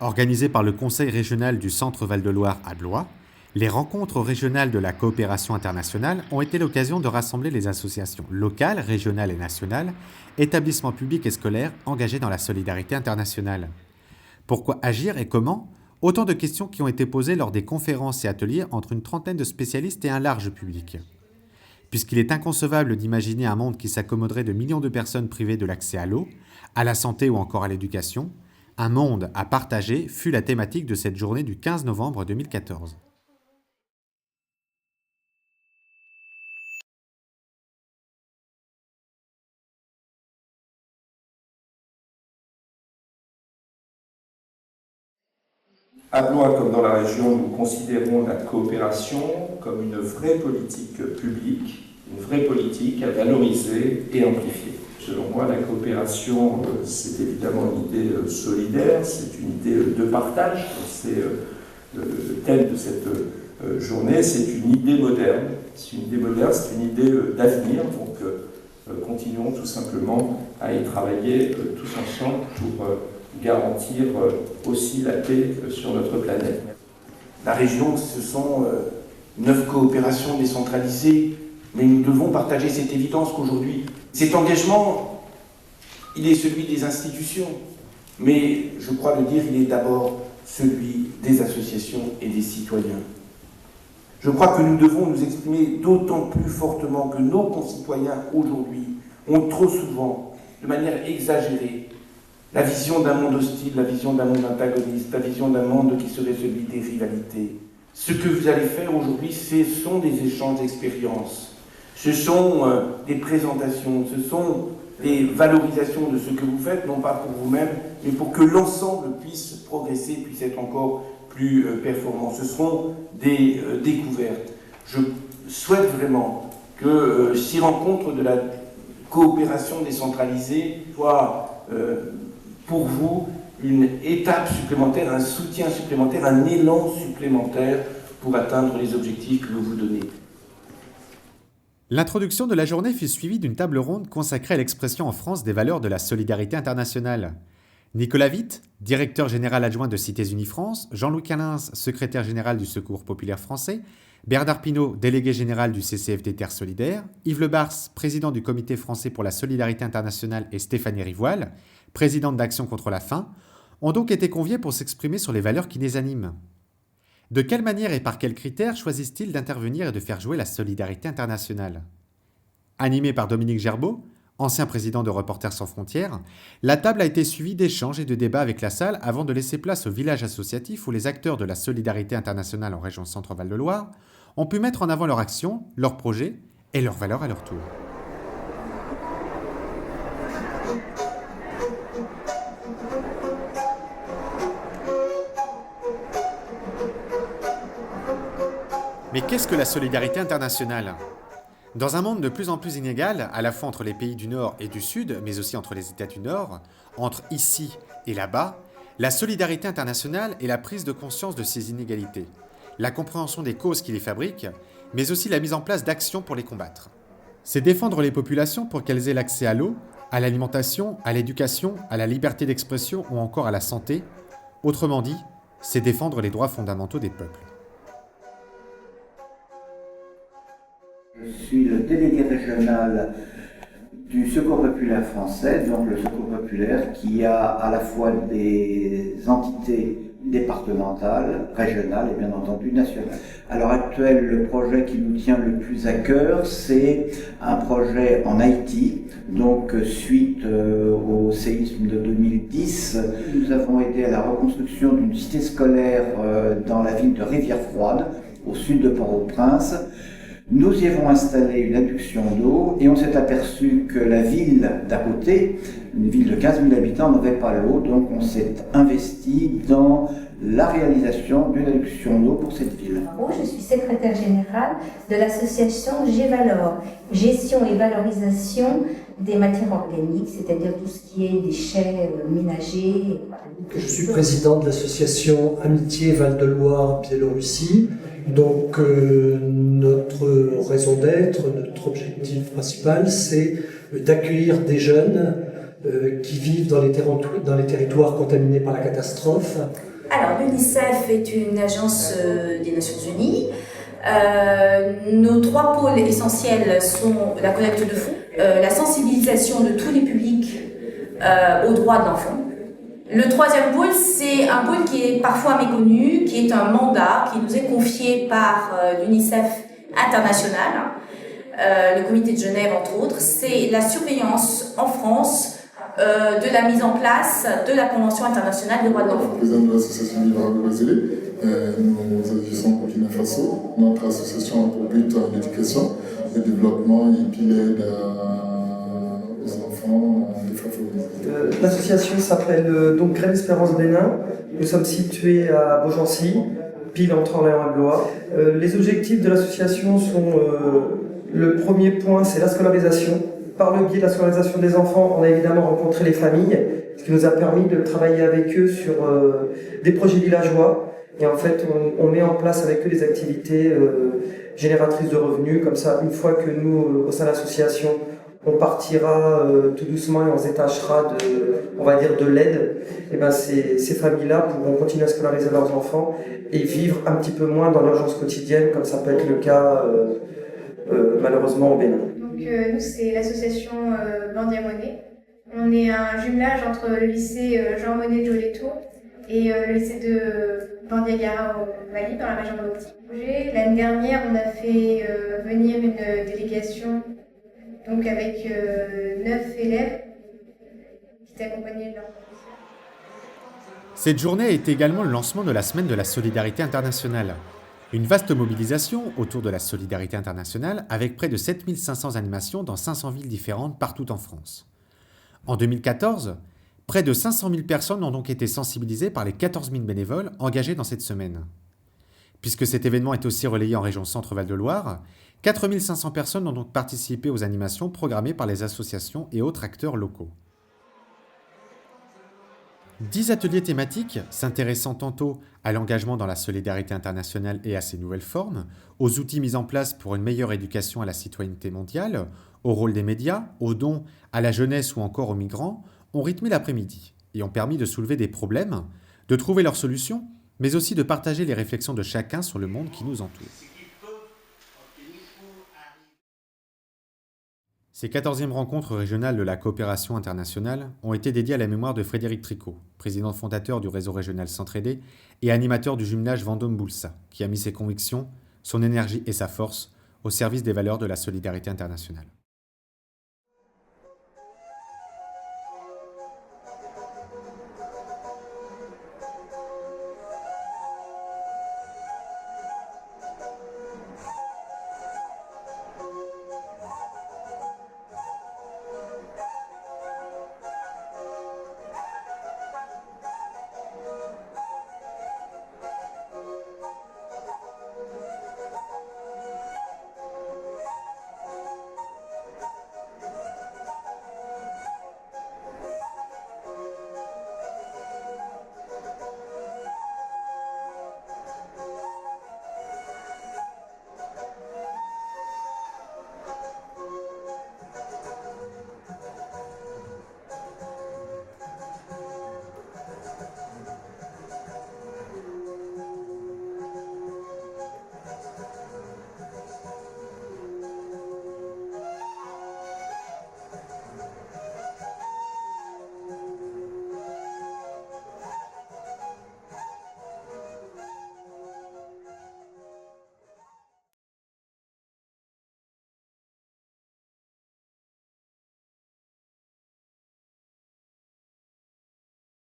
Organisées par le Conseil régional du Centre Val-de-Loire à Blois, les rencontres régionales de la coopération internationale ont été l'occasion de rassembler les associations locales, régionales et nationales, établissements publics et scolaires engagés dans la solidarité internationale. Pourquoi agir et comment ? Autant de questions qui ont été posées lors des conférences et ateliers entre une trentaine de spécialistes et un large public. Puisqu'il est inconcevable d'imaginer un monde qui s'accommoderait de millions de personnes privées de l'accès à l'eau, à la santé ou encore à l'éducation, un monde à partager fut la thématique de cette journée du 15 novembre 2014. À Blois, comme dans la région, nous considérons la coopération comme une vraie politique publique, une vraie politique à valoriser et amplifier. Selon moi, la coopération, c'est évidemment une idée solidaire, c'est une idée de partage, c'est le thème de cette journée, c'est une idée moderne, c'est une idée moderne, c'est une idée d'avenir, donc continuons tout simplement à y travailler tous ensemble pour garantir aussi la paix sur notre planète. La région, ce sont 9 coopérations décentralisées, mais nous devons partager cette évidence qu'aujourd'hui, cet engagement, il est celui des institutions, mais je crois le dire, il est d'abord celui des associations et des citoyens. Je crois que nous devons nous exprimer d'autant plus fortement que nos concitoyens aujourd'hui ont trop souvent, de manière exagérée, la vision d'un monde hostile, la vision d'un monde antagoniste, la vision d'un monde qui serait celui des rivalités. Ce que vous allez faire aujourd'hui, ce sont des échanges d'expériences, ce sont des présentations, ce sont des valorisations de ce que vous faites, non pas pour vous-même, mais pour que l'ensemble puisse progresser, puisse être encore plus performant. Ce seront des découvertes. Je souhaite vraiment que ces rencontres de la coopération décentralisée soient pour vous une étape supplémentaire, un soutien supplémentaire, un élan supplémentaire pour atteindre les objectifs que vous vous donnez. L'introduction de la journée fut suivie d'une table ronde consacrée à l'expression en France des valeurs de la solidarité internationale. Nicolas Witt, directeur général adjoint de Cités Unies France, Jean-Louis Calins, secrétaire général du Secours populaire français, Bernard Pinault, délégué général du CCFD Terre Solidaire, Yves Le Bars, président du Comité français pour la solidarité internationale et Stéphanie Rivoile, présidente d'Action contre la faim, ont donc été conviés pour s'exprimer sur les valeurs qui les animent. De quelle manière et par quels critères choisissent-ils d'intervenir et de faire jouer la solidarité internationale ? Animée par Dominique Gerbeau, ancien président de Reporters sans frontières, la table a été suivie d'échanges et de débats avec la salle avant de laisser place au village associatif où les acteurs de la solidarité internationale en région Centre-Val de Loire ont pu mettre en avant leur action, leurs projets et leurs valeurs à leur tour. Mais qu'est-ce que la solidarité internationale ? Dans un monde de plus en plus inégal, à la fois entre les pays du Nord et du Sud, mais aussi entre les États du Nord, entre ici et là-bas, la solidarité internationale est la prise de conscience de ces inégalités, la compréhension des causes qui les fabriquent, mais aussi la mise en place d'actions pour les combattre. C'est défendre les populations pour qu'elles aient l'accès à l'eau, à l'alimentation, à l'éducation, à la liberté d'expression ou encore à la santé. Autrement dit, c'est défendre les droits fondamentaux des peuples. Je suis le délégué régional du Secours populaire français, donc le Secours populaire qui a à la fois des entités départementales, régionales et bien entendu nationales. À l'heure actuelle, le projet qui nous tient le plus à cœur, c'est un projet en Haïti. Donc suite au séisme de 2010, nous avons aidé à la reconstruction d'une cité scolaire dans la ville de Rivière-Froide, au sud de Port-au-Prince. Nous y avons installé une adduction d'eau et on s'est aperçu que la ville d'à côté, une ville de 15 000 habitants, n'avait pas l'eau, donc on s'est investi dans la réalisation d'une adduction d'eau pour cette ville. Je suis secrétaire générale de l'association Gévalor, gestion et valorisation des matières organiques, c'est-à-dire tout ce qui est déchets ménagers. Je suis président de l'association Amitié Val-de-Loire Biélorussie. Donc notre raison d'être, notre objectif principal, c'est d'accueillir des jeunes qui vivent dans les territoires contaminés par la catastrophe. Alors, l'UNICEF est une agence des Nations Unies. Nos 3 pôles essentiels sont la collecte de fonds, la sensibilisation de tous les publics aux droits de l'enfant. Le 3e pôle, c'est un pôle qui est parfois méconnu, qui est un mandat qui nous est confié par l'UNICEF international, le comité de Genève entre autres. C'est la surveillance en France de la mise en place de la Convention internationale des droits de l'enfant. Président de l'association Vivre du Brésil, nous agissons au Burkina Faso. Notre association a pour but l'éducation, le développement et puis l'aide aux enfants défavorisés. L'association s'appelle donc Graine Espérance Bénin. Nous sommes situés à Beaugency, pile entre Orléans et Blois. Les objectifs de l'association sont le premier point, c'est la scolarisation. Par le biais de la scolarisation des enfants, on a évidemment rencontré les familles, ce qui nous a permis de travailler avec eux sur des projets villageois. Et en fait, on met en place avec eux des activités génératrices de revenus. Comme ça, une fois que nous, au sein de l'association, on partira tout doucement et on se détachera de l'aide, et ben ces familles-là pourront continuer à scolariser leurs enfants et vivre un petit peu moins dans l'urgence quotidienne, comme ça peut être le cas malheureusement au Bénin. Nous, c'est l'association Bandia Monnaie. On est un jumelage entre le lycée Jean Monnet de Joletto et le lycée de Bandiagara au Mali, dans la région de Mopti. L'année dernière, on a fait venir une délégation donc avec 9 élèves qui étaient accompagnés de leurs professeurs. Cette journée est également le lancement de la Semaine de la Solidarité Internationale. Une vaste mobilisation autour de la solidarité internationale avec près de 7500 animations dans 500 villes différentes partout en France. En 2014, près de 500 000 personnes ont donc été sensibilisées par les 14 000 bénévoles engagés dans cette semaine. Puisque cet événement est aussi relayé en région Centre-Val de Loire, 4 500 personnes ont donc participé aux animations programmées par les associations et autres acteurs locaux. 10 ateliers thématiques s'intéressant tantôt à l'engagement dans la solidarité internationale et à ses nouvelles formes, aux outils mis en place pour une meilleure éducation à la citoyenneté mondiale, au rôle des médias, aux dons, à la jeunesse ou encore aux migrants, ont rythmé l'après-midi et ont permis de soulever des problèmes, de trouver leurs solutions, mais aussi de partager les réflexions de chacun sur le monde qui nous entoure. Ces 14e rencontres régionales de la coopération internationale ont été dédiées à la mémoire de Frédéric Tricot, président fondateur du réseau régional Centre-Aidé et animateur du jumelage Vendôme-Boulsa, qui a mis ses convictions, son énergie et sa force au service des valeurs de la solidarité internationale.